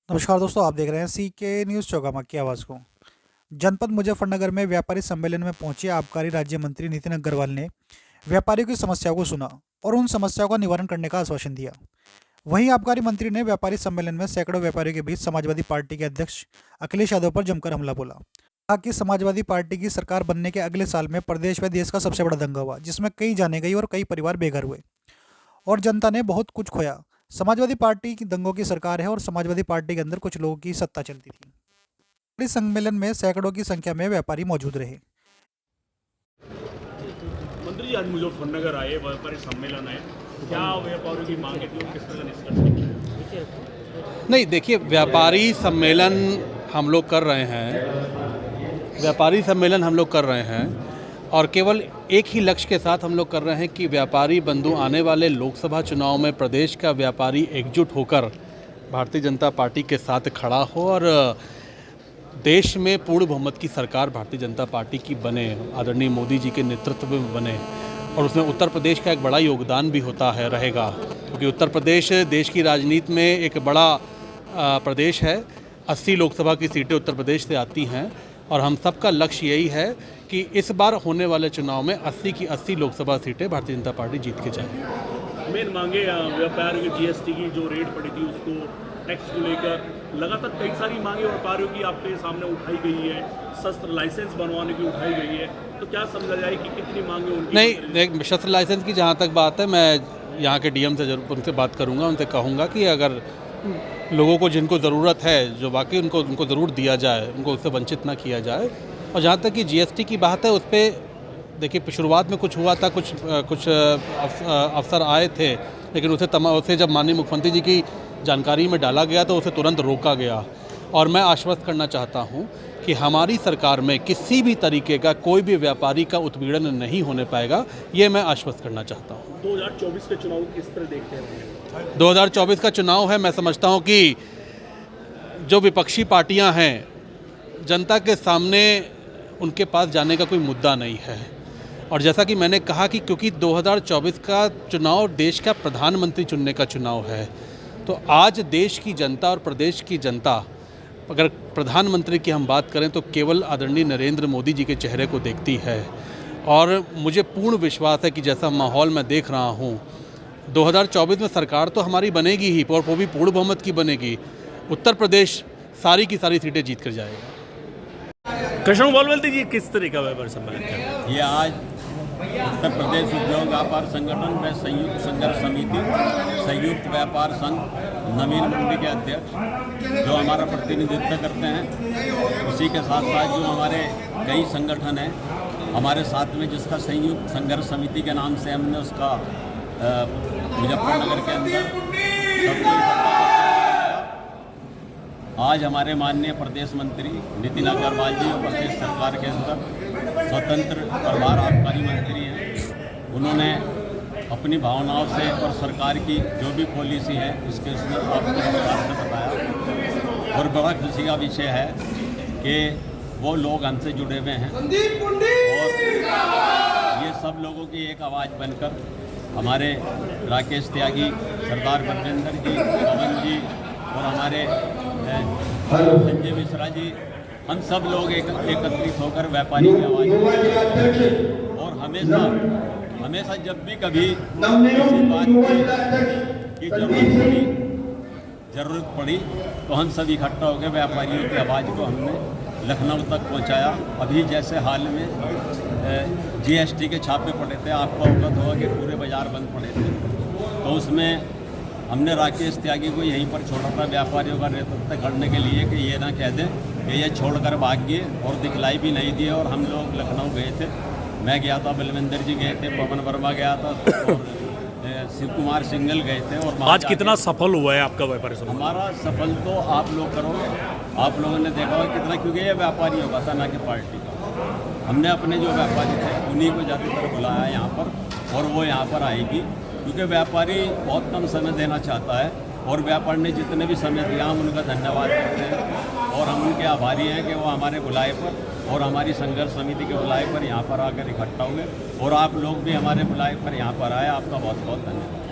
नमस्कार दोस्तों, आप देख रहे हैं सीके न्यूज़ चौगामा की आवाज़ को। जनपद मुजफ्फरनगर में व्यापारी सम्मेलन में पहुंचे आबकारी राज्य मंत्री नितिन अग्रवाल ने व्यापारियों की समस्याओं को सुना और उन समस्याओं का निवारण करने का आश्वासन दिया। वहीं आबकारी मंत्री ने व्यापारी सम्मेलन में सैकड़ों व्यापारियों के बीच समाजवादी पार्टी के अध्यक्ष अखिलेश यादव पर जमकर हमला बोला। कहा कि समाजवादी पार्टी की सरकार बनने के अगले साल में प्रदेश व देश का सबसे बड़ा दंगा हुआ, जिसमें कई जाने गई और कई परिवार बेघर हुए और जनता ने बहुत कुछ खोया। समाजवादी पार्टी की दंगों की सरकार है और समाजवादी पार्टी के अंदर कुछ लोगों की सत्ता चलती थी। इस सम्मेलन में सैकड़ों की संख्या में व्यापारी मौजूद रहे। मंत्री जी आज मुजफ्फरनगर आए, व्यापारी सम्मेलन है, क्या व्यापारियों की मांगे थी और किस तरह का निष्कर्ष निकला? नहीं, देखिए, व्यापारी सम्मेलन हम लोग कर रहे हैं और केवल एक ही लक्ष्य के साथ हम लोग कर रहे हैं कि व्यापारी बंधु आने वाले लोकसभा चुनाव में प्रदेश का व्यापारी एकजुट होकर भारतीय जनता पार्टी के साथ खड़ा हो और देश में पूर्ण बहुमत की सरकार भारतीय जनता पार्टी की बने, आदरणीय मोदी जी के नेतृत्व में बने। और उसमें उत्तर प्रदेश का एक बड़ा योगदान भी रहेगा, क्योंकि उत्तर प्रदेश देश की राजनीति में एक बड़ा प्रदेश है। 80 लोकसभा की सीटें उत्तर प्रदेश से आती हैं और हम सबका लक्ष्य यही है कि इस बार होने वाले चुनाव में 80 की 80 लोकसभा सीटें भारतीय जनता पार्टी जीत के जाए। मेन मांगे व्यापार की जीएसटी की जो रेट पड़ी थी उसको, टैक्स को लेकर लगातार कई सारी मांगे व्यापारियों की आपके सामने उठाई गई है, शस्त्र लाइसेंस बनवाने की उठाई गई है, तो क्या समझा जाए कि कितनी मांगे उनकी? नहीं, शस्त्र लाइसेंस की जहाँ तक बात है, मैं यहाँ के डीएम से जरूर उनसे बात करूँगा, उनसे कहूँगा कि अगर लोगों को जिनको ज़रूरत है, जो वाकई उनको ज़रूर दिया जाए, उनको उससे वंचित ना किया जाए। और जहाँ तक कि जीएसटी की बात है, उस पर देखिए शुरुआत में कुछ हुआ था, कुछ अफसर आए थे, लेकिन उसे जब माननीय मुख्यमंत्री जी की जानकारी में डाला गया तो उसे तुरंत रोका गया। और मैं आश्वस्त करना चाहता हूँ कि हमारी सरकार में किसी भी तरीके का कोई भी व्यापारी का उत्पीड़न नहीं होने पाएगा, ये मैं आश्वस्त करना चाहता हूँ। 2024 के चुनाव किस तरह देखते हैं? 2024 का चुनाव है, मैं समझता हूँ कि जो विपक्षी पार्टियाँ हैं, जनता के सामने उनके पास जाने का कोई मुद्दा नहीं है। और जैसा कि मैंने कहा कि क्योंकि 2024 का चुनाव देश का प्रधानमंत्री चुनने का चुनाव है, तो आज देश की जनता और प्रदेश की जनता, अगर प्रधानमंत्री की हम बात करें तो केवल आदरणीय नरेंद्र मोदी जी के चेहरे को देखती है। और मुझे पूर्ण विश्वास है कि जैसा माहौल मैं देख रहा हूँ, 2024 में सरकार तो हमारी बनेगी ही, और वो भी पूर्ण बहुमत की बनेगी। उत्तर प्रदेश सारी की सारी सीटें जीत कर जाएगा। कृष्ण बोलते जी, किस तरह का व्यापार सम्मेलन है ये? आज उत्तर प्रदेश उद्योग व्यापार संगठन में संयुक्त संघर्ष समिति, संयुक्त व्यापार संघ नवीन मंडी के अध्यक्ष जो हमारा प्रतिनिधित्व करते हैं, उसी के साथ साथ जो हमारे कई संगठन हैं हमारे साथ में, जिसका संयुक्त संघर्ष समिति के नाम से हमने उसका मुजफ्फरनगर के अंदर आज हमारे माननीय प्रदेश मंत्री नितिन अग्रवाल जी और प्रदेश सरकार के अंदर स्वतंत्र प्रभार आबकारी मंत्री हैं, उन्होंने अपनी भावनाओं से और सरकार की जो भी पॉलिसी है उसके उसमें आपको विस्तार से बताया। और बड़ा खुशी का विषय है कि वो लोग हमसे जुड़े हुए हैं और ये सब लोगों की एक आवाज़ बनकर हमारे राकेश त्यागी, सरदार बलविंदर जी, पवन जी और हमारे संजय मिश्रा जी, हम सब लोग एकत्रित होकर व्यापारी की आवाज़, और हमेशा जब भी कभी किसी बात की ज़रूरत पड़ी तो हम सब इकट्ठा होकर व्यापारियों की आवाज़ को हमने लखनऊ तक पहुंचाया। अभी जैसे हाल में जीएसटी के छापे पड़े थे, आपको अवगत होगा कि पूरे बाज़ार बंद पड़े थे, तो उसमें हमने राकेश त्यागी को यहीं पर छोड़ा था व्यापारियों का नेतृत्व करने के लिए कि ये ना कह दें कि ये छोड़कर भाग गए, और दिखलाई भी नहीं दिए। और हम लोग लखनऊ गए थे, मैं गया था, बलविंदर जी गए थे, पवन वर्मा गया था और शिव कुमार सिंगल गए थे। और आज कितना सफल हुआ है आपका व्यापारी सम्मेलन? हमारा सफल तो आप लोग करोगे, आप लोगों ने देखा होगा कितना, क्योंकि ये व्यापारियों का था ना कि पार्टी का। हमने अपने जो व्यापारी थे उन्हीं को ज़्यादातर बुलाया यहाँ पर, और वो यहाँ पर आएगी, क्योंकि व्यापारी बहुत कम समय देना चाहता है। और व्यापार ने जितने भी समय दिया हम उनका धन्यवाद करते हैं और हम उनके आभारी हैं कि वो हमारे बुलाए पर और हमारी संघर्ष समिति के बुलाए पर यहाँ पर आकर इकट्ठा हुए, और आप लोग भी हमारे बुलाए पर यहाँ पर आए। आपका बहुत बहुत धन्यवाद।